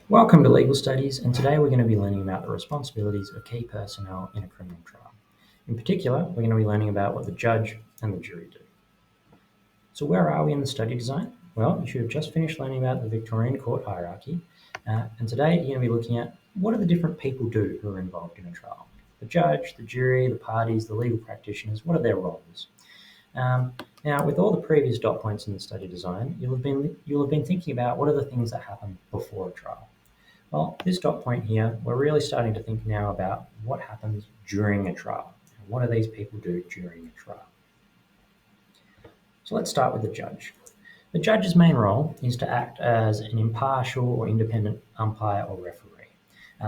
Welcome to Legal Studies, and today we're going to be learning about the responsibilities of key personnel in a criminal trial. In particular, we're going to be learning about what the judge and the jury do. So where are we in the study design? Well, you should have just finished learning about the Victorian court hierarchy, and today you're going to be looking at what do the different people do who are involved in a trial. The judge, the jury, the parties, the legal practitioners, what are their roles? Now, with all the previous dot points in the study design, you'll have been thinking about what are the things that happen before a trial. Well, this dot point here, we're really starting to think now about what happens during a trial. What do these people do during a trial? So let's start with the judge. The judge's main role is to act as an impartial or independent umpire or referee.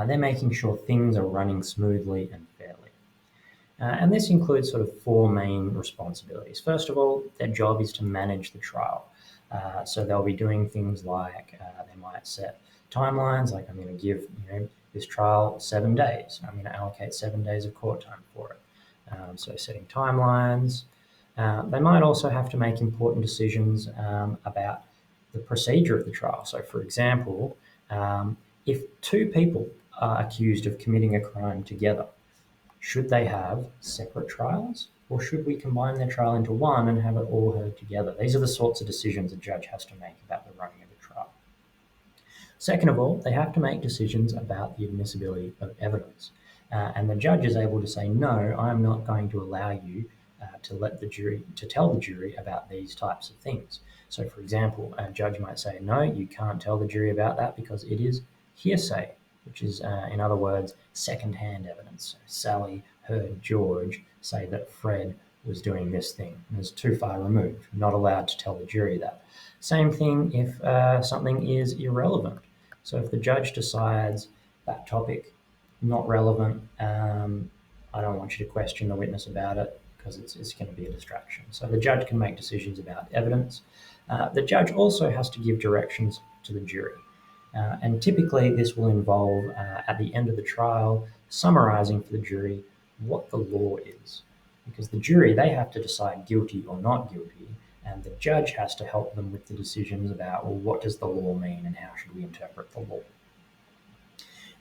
They're making sure things are running smoothly and fairly. And this includes sort of four main responsibilities. First of all, their job is to manage the trial. So they'll be doing things like they might set timelines, like I'm going to give this trial 7 days. I'm going to allocate 7 days of court time for it. So setting timelines. They might also have to make important decisions about the procedure of the trial. So, for example, if two people are accused of committing a crime together, should they have separate trials, or should we combine their trial into one and have it all heard together? These are the sorts of decisions a judge has to make about the running of a trial. Second of all, they have to make decisions about the admissibility of evidence. And the judge is able to say, no, I'm not going to allow you to tell the jury about these types of things. So, for example, a judge might say, no, you can't tell the jury about that because it is hearsay, which is, in other words, second-hand evidence. So Sally heard George say that Fred was doing this thing. It was too far removed, not allowed to tell the jury that. Same thing if something is irrelevant. So if the judge decides that topic not relevant, I don't want you to question the witness about it because it's going to be a distraction. So the judge can make decisions about evidence. The judge also has to give directions to the jury. And typically this will involve, at the end of the trial, summarizing for the jury what the law is. Because the jury, they have to decide guilty or not guilty, and the judge has to help them with the decisions about, well, what does the law mean and how should we interpret the law?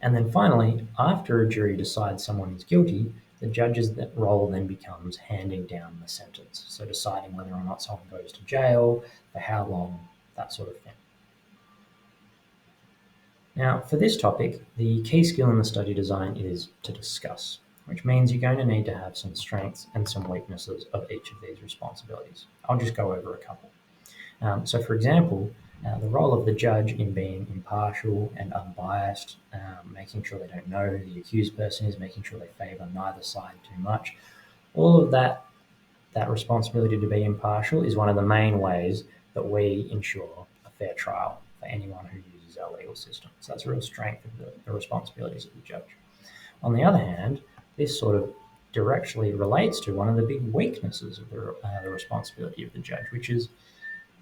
And then finally, after a jury decides someone is guilty, the judge's role then becomes handing down the sentence. So deciding whether or not someone goes to jail, for how long, that sort of thing. Now, for this topic, the key skill in the study design is to discuss, which means you're going to need to have some strengths and some weaknesses of each of these responsibilities. I'll just go over a couple. So, for example, the role of the judge in being impartial and unbiased, making sure they don't know who the accused person is, making sure they favour neither side too much, all of that responsibility to be impartial is one of the main ways that we ensure a fair trial for anyone who uses our legal system. So that's a real strength of the responsibilities of the judge. On the other hand, this sort of directly relates to one of the big weaknesses of the responsibility of the judge, which is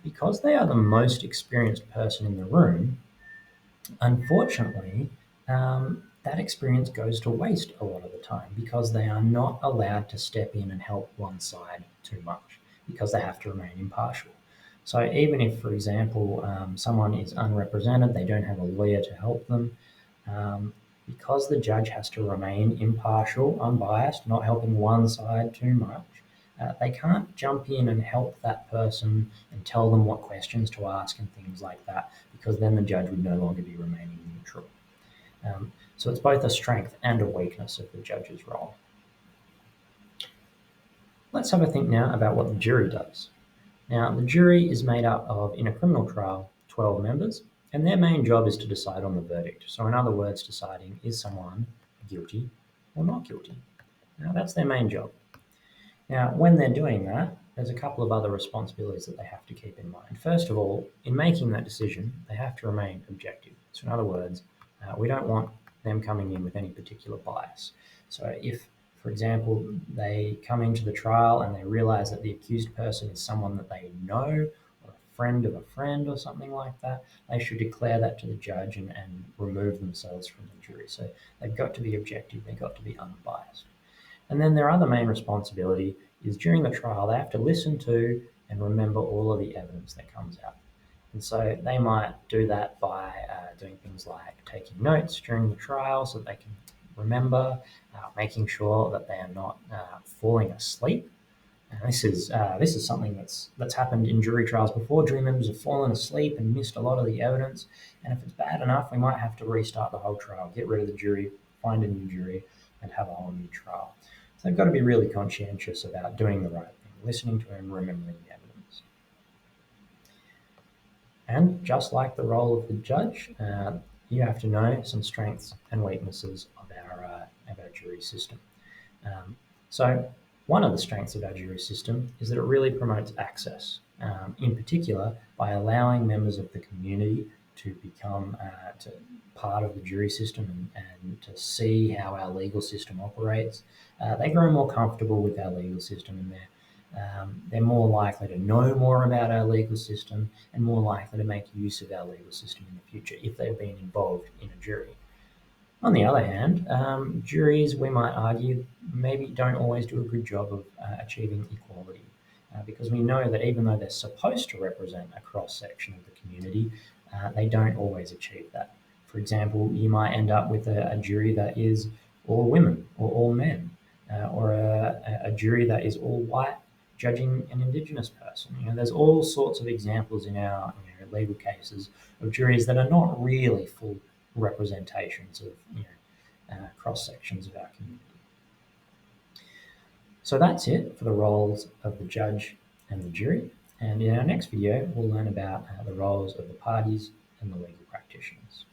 because they are the most experienced person in the room, unfortunately, that experience goes to waste a lot of the time because they are not allowed to step in and help one side too much because they have to remain impartial. So even if, for example, someone is unrepresented, they don't have a lawyer to help them, because the judge has to remain impartial, unbiased, not helping one side too much, they can't jump in and help that person and tell them what questions to ask and things like that, because then the judge would no longer be remaining neutral. So it's both a strength and a weakness of the judge's role. Let's have a think now about what the jury does. Now, the jury is made up of, in a criminal trial, 12 members, and their main job is to decide on the verdict. So in other words, deciding is someone guilty or not guilty. Now, that's their main job. Now, when they're doing that, there's a couple of other responsibilities that they have to keep in mind. First of all, in making that decision, they have to remain objective. So in other words, we don't want them coming in with any particular bias. So if, for example, they come into the trial and they realize that the accused person is someone that they know, or a friend of a friend or something like that, they should declare that to the judge and remove themselves from the jury. So they've got to be objective, they've got to be unbiased. And then their other main responsibility is during the trial, they have to listen to and remember all of the evidence that comes out. And so they might do that by doing things like taking notes during the trial so that they can remember, making sure that they are not falling asleep. And this is something that's happened in jury trials before. Jury members have fallen asleep and missed a lot of the evidence. And if it's bad enough, we might have to restart the whole trial, get rid of the jury, find a new jury, and have a whole new trial. So they've got to be really conscientious about doing the right thing, listening to and remembering the evidence. And just like the role of the judge, you have to know some strengths and weaknesses of our jury system. So one of the strengths of our jury system is that it really promotes access, in particular by allowing members of the community to become part of the jury system and to see how our legal system operates. They grow more comfortable with our legal system, and they're more likely to know more about our legal system and more likely to make use of our legal system in the future if they've been involved in a jury. On the other hand, juries, we might argue, maybe don't always do a good job of achieving equality, because we know that even though they're supposed to represent a cross section of the community, they don't always achieve that. For example, you might end up with a jury that is all women or all men, or a jury that is all white judging an Indigenous person. There's all sorts of examples in our legal cases of juries that are not really full representations of cross sections of our community. So that's it for the roles of the judge and the jury. And in our next video, we'll learn about the roles of the parties and the legal practitioners.